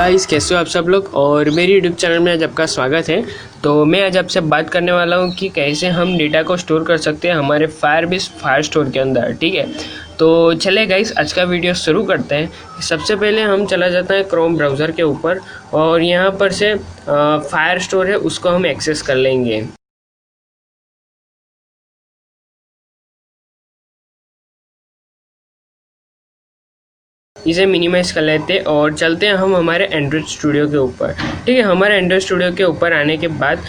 Guys, कैसे हो आप सब लोग। और मेरी यूट्यूब चैनल में आज आपका स्वागत है। तो मैं आज आपसे बात करने वाला हूँ कि कैसे हम डेटा को स्टोर कर सकते हैं हमारे फायरबेस फायर स्टोर के अंदर। ठीक है, तो चले गाइस आज का वीडियो शुरू करते हैं। सबसे पहले हम चला जाता है क्रोम ब्राउज़र के ऊपर और यहाँ पर से फायर स्टोर है उसको हम एक्सेस कर लेंगे। इसे मिनिमाइज़ कर लेते हैं और चलते हैं हम हमारे एंड्रॉयड स्टूडियो के ऊपर। ठीक है, हमारे एंड्रॉयड स्टूडियो के ऊपर आने के बाद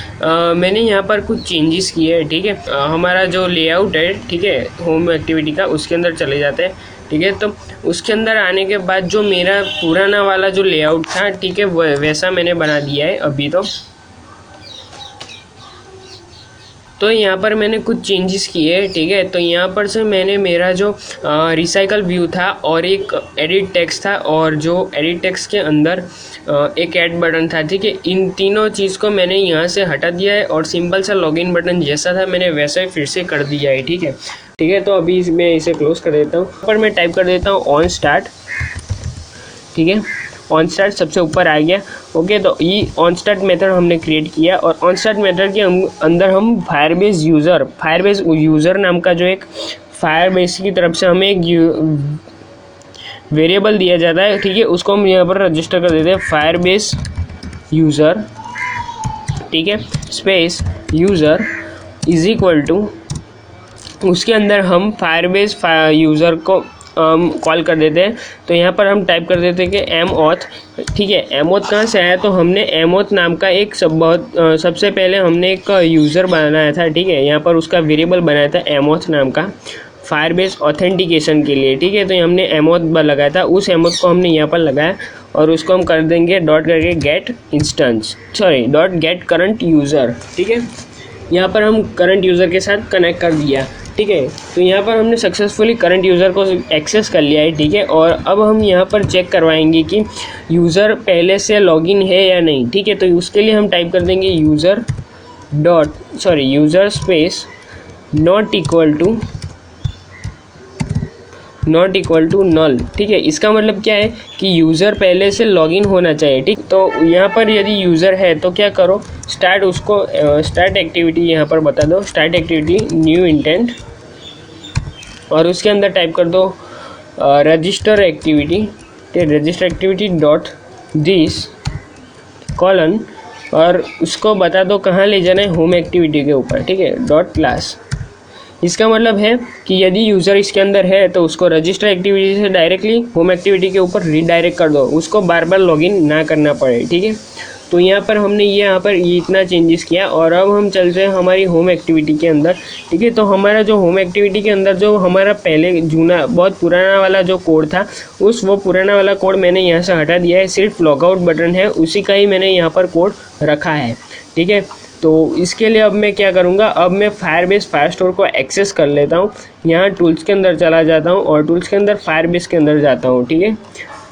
मैंने यहाँ पर कुछ चेंजेस किए हैं। ठीक है, हमारा जो लेआउट है, ठीक है, होम एक्टिविटी का, उसके अंदर चले जाते हैं। ठीक है, तो उसके अंदर आने के बाद जो मेरा पुराना वाला जो लेआउट था, ठीक है, वैसा मैंने बना दिया है अभी। तो यहाँ पर मैंने कुछ चेंजेस किए। ठीक है, तो यहाँ पर से मैंने मेरा जो रिसाइकल व्यू था और एक एडिट टेक्स्ट था और जो एडिट टेक्स्ट के अंदर एक ऐड बटन था। ठीक है, इन तीनों चीज़ को मैंने यहाँ से हटा दिया है और सिंपल सा लॉगिन बटन जैसा था मैंने वैसा ही फिर से कर दिया है। ठीक है, ठीक है, तो अभी मैं इसे क्लोज कर देता हूँ। पर मैं टाइप कर देता हूँ ऑन स्टार्ट। ठीक है, ऑन स्टार्ट सबसे ऊपर आ गया। ओके, तो ये ऑन स्टार्ट मेथड हमने क्रिएट किया और ऑन स्टार्ट मेथड के अंदर हम फायरबेस यूज़र नाम का जो एक फायरबेस की तरफ से हमें एक वेरिएबल दिया जाता है। ठीक है, उसको हम यहाँ पर रजिस्टर कर देते हैं फायरबेस यूज़र। ठीक है, space user is equal to, उसके अंदर हम फायरबेस यूज़र को कॉल कर देते हैं। तो यहाँ पर हम टाइप कर देते हैं कि mauth। ठीक है, mauth कहाँ से आया, तो हमने mauth नाम का एक सबसे पहले हमने एक यूज़र बनाया था। ठीक है, यहाँ पर उसका वेरिएबल बनाया था mauth नाम का फायरबेस ऑथेंटिकेशन के लिए। ठीक है, तो हमने mauth लगाया था, उस mauth को हमने यहाँ पर लगाया और उसको हम कर देंगे डॉट करके गेट करंट यूज़र। ठीक है, यहाँ पर हम करंट यूज़र के साथ कनेक्ट कर दिया। ठीक है, तो यहाँ पर हमने सक्सेसफुली करंट यूज़र को एक्सेस कर लिया है। ठीक है, और अब हम यहाँ पर चेक करवाएंगे कि यूज़र पहले से लॉगिन है या नहीं। ठीक है, तो उसके लिए हम टाइप कर देंगे user space not equal to null. ठीक है, इसका मतलब क्या है कि यूज़र पहले से लॉगिन होना चाहिए। ठीक, तो यहाँ पर यदि यूज़र है तो क्या करो, स्टार्ट एक्टिविटी यहाँ पर बता दो, स्टार्ट एक्टिविटी न्यू इंटेंट, और उसके अंदर टाइप कर दो register activity dot this colon, और उसको बता दो कहाँ ले जाना है, होम एक्टिविटी के ऊपर। ठीक है, डॉट क्लास। इसका मतलब है कि यदि यूज़र इसके अंदर है तो उसको रजिस्टर एक्टिविटी से डायरेक्टली होम एक्टिविटी के ऊपर रीडायरेक्ट कर दो, उसको बार बार लॉगिन ना करना पड़े। ठीक है, तो यहाँ पर हमने ये इतना चेंजेस किया और अब हम चलते हैं हमारी होम एक्टिविटी के अंदर। ठीक है, तो हमारा जो होम एक्टिविटी के अंदर जो हमारा पहले बहुत पुराना वाला जो कोड था, वो पुराना वाला कोड मैंने यहाँ से हटा दिया है। सिर्फ लॉगआउट बटन है, उसी का ही मैंने यहाँ पर कोड रखा है। ठीक है, तो इसके लिए अब मैं क्या करूँगा, अब मैं फायरबेस फायर स्टोर को एक्सेस कर लेता हूँ। यहाँ टूल्स के अंदर चला जाता हूँ और टूल्स के अंदर फायरबेस के अंदर जाता हूँ। ठीक है,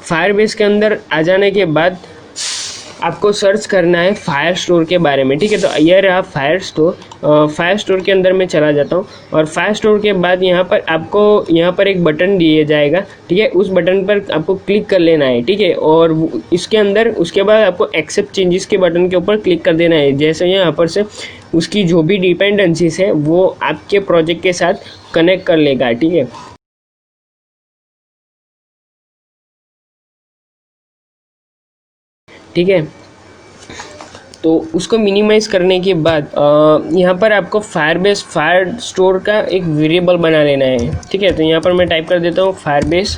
फायरबेस के अंदर आ जाने के बाद आपको सर्च करना है फायर स्टोर के बारे में। ठीक है, तो ये रहा फायर स्टोर के अंदर मैं चला जाता हूँ और फायर स्टोर के बाद यहाँ पर एक बटन दिया जाएगा। ठीक है, उस बटन पर आपको क्लिक कर लेना है। ठीक है, और इसके अंदर उसके बाद आपको एक्सेप्ट चेंजेस के बटन के ऊपर क्लिक कर देना है। जैसे यहाँ पर से उसकी जो भी डिपेंडेंसीज है वो आपके प्रोजेक्ट के साथ कनेक्ट कर लेगा। ठीक है, ठीक है, तो उसको मिनिमाइज़ करने के बाद यहाँ पर आपको फायरबेस फायर स्टोर का एक वेरिएबल बना लेना है। ठीक है, तो यहाँ पर मैं टाइप कर देता हूँ फायरबेस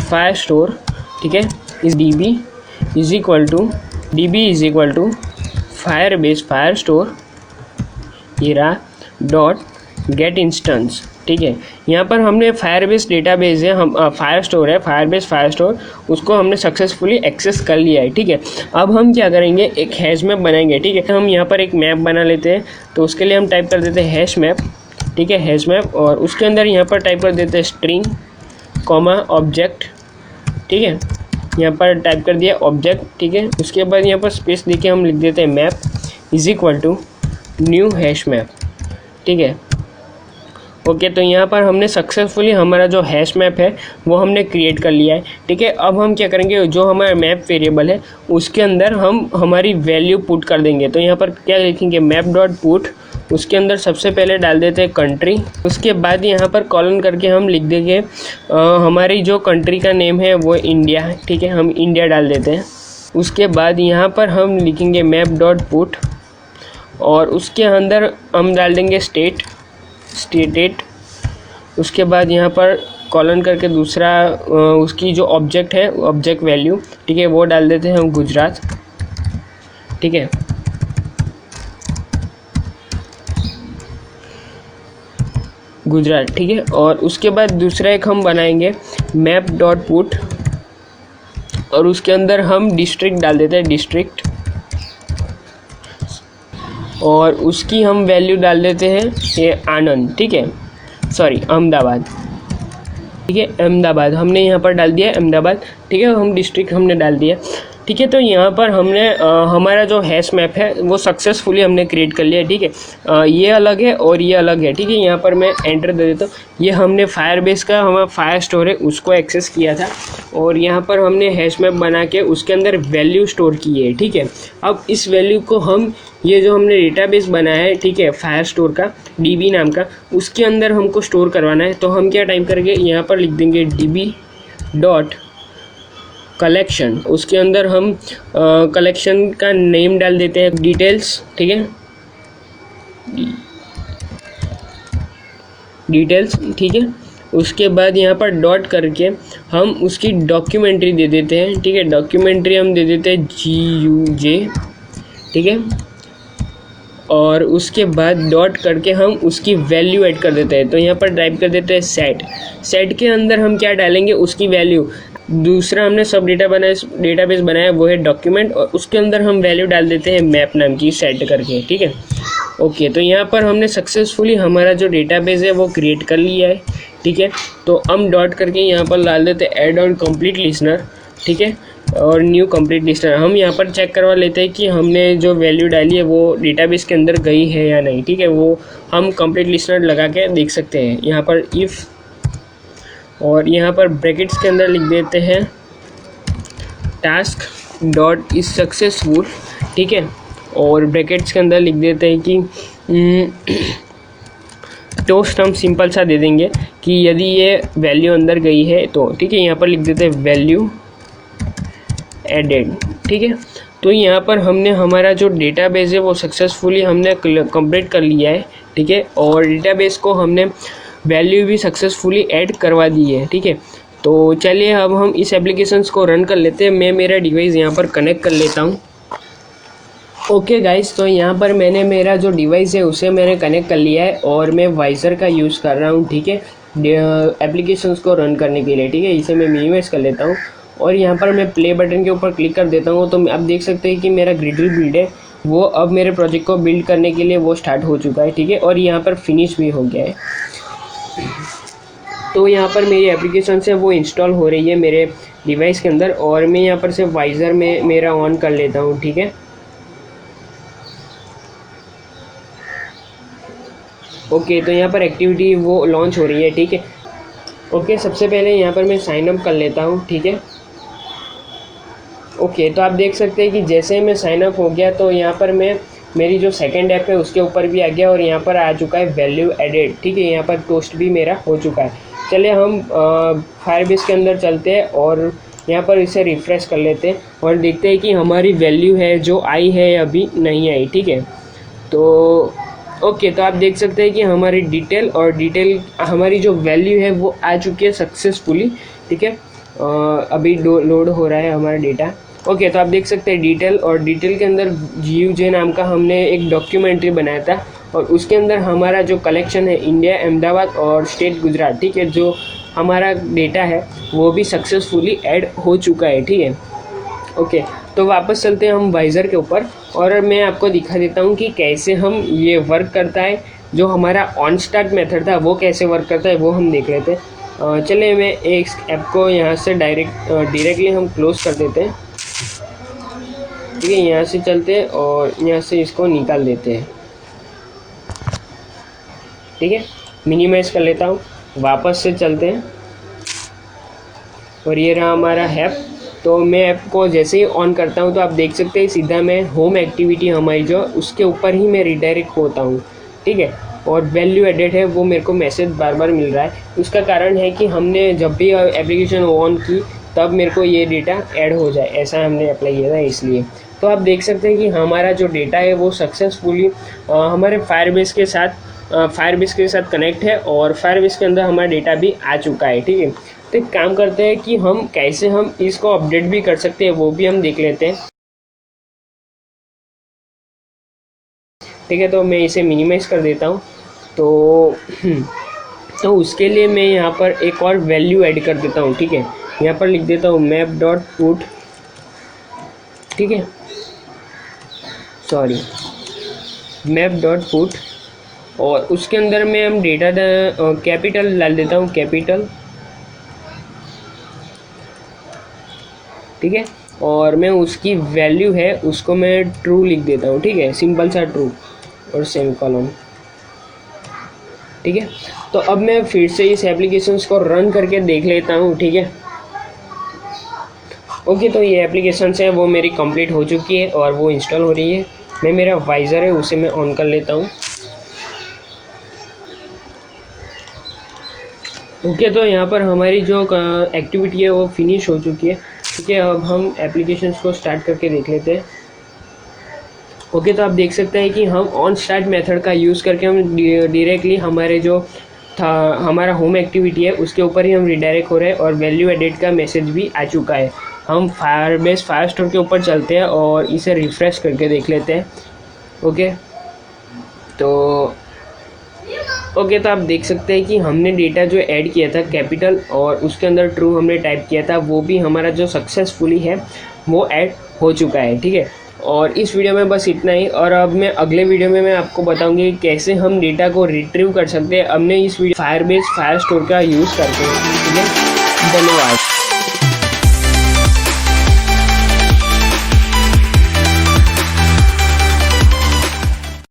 फायर स्टोर। ठीक है, DB is equal to Firebase Firestore ये रहा डॉट गेट इंस्टेंस। ठीक है, यहाँ पर हमने फायरबेस डेटाबेस है, हम फायर स्टोर है, फायरबेस फायर स्टोर, उसको हमने सक्सेसफुली एक्सेस कर लिया है। ठीक है, अब हम क्या करेंगे, एक हैश मैप बनाएंगे। ठीक है, हम यहाँ पर एक मैप बना लेते हैं। तो उसके लिए हम टाइप कर देते हैं हैश मैप। ठीक है, हैश मैप, और उसके अंदर यहाँ पर टाइप कर देते हैं स्ट्रिंग कॉमा ऑब्जेक्ट। ठीक है, यहाँ पर टाइप कर दिया ऑब्जेक्ट। ठीक है, उसके बाद यहाँ पर स्पेस देके हम लिख देते हैं map is equal to new hash map. ठीक है, ओके, तो यहाँ पर हमने सक्सेसफुली हमारा जो हैश मैप है वो हमने क्रिएट कर लिया है। ठीक है, अब हम क्या करेंगे, जो हमारा मैप वेरिएबल है उसके अंदर हम हमारी वैल्यू पुट कर देंगे। तो यहाँ पर क्या लिखेंगे, मैप डॉट पुट, उसके अंदर सबसे पहले डाल देते हैं कंट्री। उसके बाद यहाँ पर कॉलन करके हम लिख देंगे हमारी जो कंट्री का नेम है वो इंडिया है। ठीक है, हम इंडिया डाल देते हैं। उसके बाद यहाँ पर हम लिखेंगे मैप डॉट पुट और उसके अंदर हम डाल देंगे स्टेट। उसके बाद यहाँ पर कॉलन करके दूसरा उसकी जो ऑब्जेक्ट है, ऑब्जेक्ट वैल्यू, ठीक है, वो डाल देते हैं हम गुजरात। ठीक है, गुजरात। ठीक है, और उसके बाद दूसरा एक हम बनाएंगे मैप डॉट पुट और उसके अंदर हम डिस्ट्रिक्ट डाल देते हैं, डिस्ट्रिक्ट, और उसकी हम वैल्यू डाल देते हैं ये आनंद। ठीक है, सॉरी अहमदाबाद। ठीक है, अहमदाबाद हमने यहाँ पर डाल दिया अहमदाबाद। ठीक है, हम डिस्ट्रिक्ट हमने डाल दिया। ठीक है, तो यहाँ पर हमने हमारा जो हैश मैप है वो सक्सेसफुली हमने क्रिएट कर लिया। ठीक है, ये अलग है और ये अलग है। ठीक है, यहाँ पर मैं एंटर दे देता हूँ। ये हमने फायरबेस का हमारा फायर स्टोर है उसको एक्सेस किया था और यहाँ पर हमने हैश मैप बना के उसके अंदर वैल्यू स्टोर की है। ठीक है, अब इस वैल्यू को हम, ये जो हमने डेटाबेस बनाया है, ठीक है, फायर स्टोर का, DB नाम का, उसके अंदर हमको स्टोर करवाना है। तो हम क्या टाइप करेंगे, यहाँ पर लिख देंगे DB डॉट कलेक्शन। उसके अंदर हम कलेक्शन का नेम डाल देते हैं डिटेल्स। ठीक है, डिटेल्स। ठीक है, उसके बाद यहाँ पर डॉट करके हम उसकी डॉक्यूमेंट्री दे देते हैं। ठीक है, डॉक्यूमेंट्री हम दे देते हैं GUJ। ठीक है, और उसके बाद डॉट करके हम उसकी वैल्यू ऐड कर देते हैं। तो यहाँ पर टाइप कर देते हैं सेट के अंदर हम क्या डालेंगे, उसकी वैल्यू। दूसरा हमने सब डेटाबेस बनाया वो है डॉक्यूमेंट और उसके अंदर हम वैल्यू डाल देते हैं मैप नाम की सेट करके। ठीक है, ओके, तो यहाँ पर हमने सक्सेसफुली हमारा जो डेटाबेस है वो क्रिएट कर लिया है। ठीक है, तो हम डॉट करके यहाँ पर डाल देते हैं ऐड ऑन कंप्लीट लिसनर। ठीक है, और न्यू कंप्लीट लिस्टर हम यहाँ पर चेक करवा लेते हैं कि हमने जो वैल्यू डाली है वो डेटाबेस के अंदर गई है या नहीं। ठीक है, वो हम कंप्लीट लिस्टर लगा के देख सकते हैं। यहाँ पर इफ़, और यहाँ पर ब्रैकेट्स के अंदर लिख देते हैं टास्क डॉट इज सक्सेसफुल। ठीक है, और ब्रैकेट्स के अंदर लिख देते हैं कि टोस्ट हम सिंपल सा दे देंगे कि यदि ये वैल्यू अंदर गई है तो। ठीक है, यहाँ पर लिख देते हैं वैल्यू एडेड। ठीक है, तो यहाँ पर हमने हमारा जो डेटाबेस है वो सक्सेसफुली हमने कंप्लीट कर लिया है। ठीक है, और डेटाबेस को हमने वैल्यू भी सक्सेसफुली ऐड करवा दी है। ठीक है, तो चलिए अब हम इस एप्लीकेशंस को रन कर लेते हैं। मैं मेरा डिवाइस यहाँ पर कनेक्ट कर लेता हूँ। ओके गाइस, तो यहाँ पर मैंने मेरा जो डिवाइस है उसे मैंने कनेक्ट कर लिया है और मैं वाइज़र का यूज़ कर रहा हूँ। ठीक है, एप्लीकेशंस को रन करने के लिए। ठीक है, इसे मैं मिनिमाइज़ कर लेता हूँ और यहाँ पर मैं प्ले बटन के ऊपर क्लिक कर देता हूँ। तो आप देख सकते हैं कि मेरा ग्रिडल बिल्ड है वो अब मेरे प्रोजेक्ट को बिल्ड करने के लिए वो स्टार्ट हो चुका है। ठीक है, और यहाँ पर फिनिश भी हो गया है। तो यहाँ पर मेरी एप्लीकेशन है वो इंस्टॉल हो रही है मेरे डिवाइस के अंदर और मैं यहाँ पर से वाइज़र में मेरा ऑन कर लेता हूँ। ठीक है, ओके, तो यहाँ पर एक्टिविटी वो लॉन्च हो रही है। ठीक है, ओके, सबसे पहले यहाँ पर मैं साइन अप कर लेता हूँ। ठीक है, ओके, तो आप देख सकते हैं कि जैसे मैं साइन अप हो गया तो यहाँ पर मैं मेरी जो सेकंड ऐप है उसके ऊपर भी आ गया और यहाँ पर आ चुका है वैल्यू एडेड। ठीक है, यहाँ पर टोस्ट भी मेरा हो चुका है। चलिए हम फायरबेस के अंदर चलते हैं और यहाँ पर इसे रिफ़्रेश कर लेते हैं और देखते हैं कि हमारी वैल्यू है जो आई है अभी नहीं आई। ठीक है, तो ओके, तो आप देख सकते हैं कि हमारी डिटेल हमारी जो वैल्यू है वो आ चुकी है सक्सेसफुली। ठीक है, अभी लोड हो रहा है हमारा डेटा। ओके, तो आप देख सकते हैं डिटेल के अंदर GUJ नाम का हमने एक डॉक्यूमेंट्री बनाया था और उसके अंदर हमारा जो कलेक्शन है इंडिया, अहमदाबाद और स्टेट गुजरात। ठीक है, जो हमारा डेटा है वो भी सक्सेसफुली ऐड हो चुका है। ठीक है, ओके, तो वापस चलते हैं हम वाइज़र के ऊपर और मैं आपको दिखा देता हूँ कि कैसे हम ये वर्क करता है। जो हमारा ऑन स्टार्ट मेथड था वो कैसे वर्क करता है वो हम देख लेते हैं। चलिए मैं एक ऐप को यहाँ से डायरेक्टली हम क्लोज़ कर देते हैं। ठीक है, यहाँ से चलते हैं और यहाँ से इसको निकाल देते हैं। ठीक है, मिनिमाइज़ कर लेता हूँ, वापस से चलते हैं और ये रहा हमारा ऐप। तो मैं ऐप को जैसे ही ऑन करता हूँ तो आप देख सकते हैं सीधा मैं होम एक्टिविटी हमारी जो उसके ऊपर ही मैं रिडायरेक्ट होता हूँ, ठीक है। और वैल्यू एडेड है वो मेरे को मैसेज बार बार मिल रहा है। उसका कारण है कि हमने जब भी एप्लीकेशन ऑन की तब मेरे को ये डेटा ऐड हो जाए, ऐसा हमने अप्लाई किया था इसलिए। तो आप देख सकते हैं कि हमारा जो डेटा है वो सक्सेसफुली हमारे फायरबेस के साथ कनेक्ट है और फायरबेस के अंदर हमारा डेटा भी आ चुका है, ठीक है। तो एक काम करते हैं कि हम कैसे हम इसको अपडेट भी कर सकते हैं वो भी हम देख लेते हैं, ठीक है। तो मैं इसे मिनिमाइज़ कर देता हूँ। तो उसके लिए मैं यहाँ पर एक और वैल्यू ऐड कर देता हूँ, ठीक है। यहाँ पर लिख देता हूँ मैप डॉट पुट, ठीक है, सॉरी मैप डॉट पुट, और उसके अंदर में हम डेटा कैपिटल डाल देता हूँ, कैपिटल, ठीक है। और मैं उसकी वैल्यू है उसको मैं ट्रू लिख देता हूँ, ठीक है, सिंपल सा ट्रू और सेमीकोलन, ठीक है। तो अब मैं फिर से इस एप्लीकेशंस को रन करके देख लेता हूँ, ठीक है। ओके, तो ये एप्लीकेशंस है वो मेरी कंप्लीट हो चुकी है और वो इंस्टॉल हो रही है। मैं मेरा वाइज़र है उसे मैं ऑन कर लेता हूँ। ओके, तो यहाँ पर हमारी जो एक्टिविटी है वो फिनिश हो चुकी है, ठीक है। अब हम एप्लीकेशंस को स्टार्ट करके देख लेते हैं। ओके, तो आप देख सकते हैं कि हम ऑन स्टार्ट मेथड का यूज़ करके हम डायरेक्टली हमारे जो था हमारा होम एक्टिविटी है उसके ऊपर ही हम रिडायरेक्ट हो रहे हैं और वैल्यू एडेड का मैसेज भी आ चुका है। हम फायरस्टोर के ऊपर चलते हैं और इसे रिफ़्रेश करके देख लेते हैं। ओके, तो तो आप देख सकते हैं कि हमने डेटा जो ऐड किया था कैपिटल और उसके अंदर ट्रू हमने टाइप किया था वो भी हमारा जो सक्सेसफुली है वो ऐड हो चुका है, ठीक है। और इस वीडियो में बस इतना ही, और अब मैं अगले वीडियो में मैं आपको बताऊंगी कैसे हम डेटा को रिट्रीव कर सकते हैं। हमने इस वीडियो फायरस्टोर का यूज़ करके, ठीक है। धन्यवाद।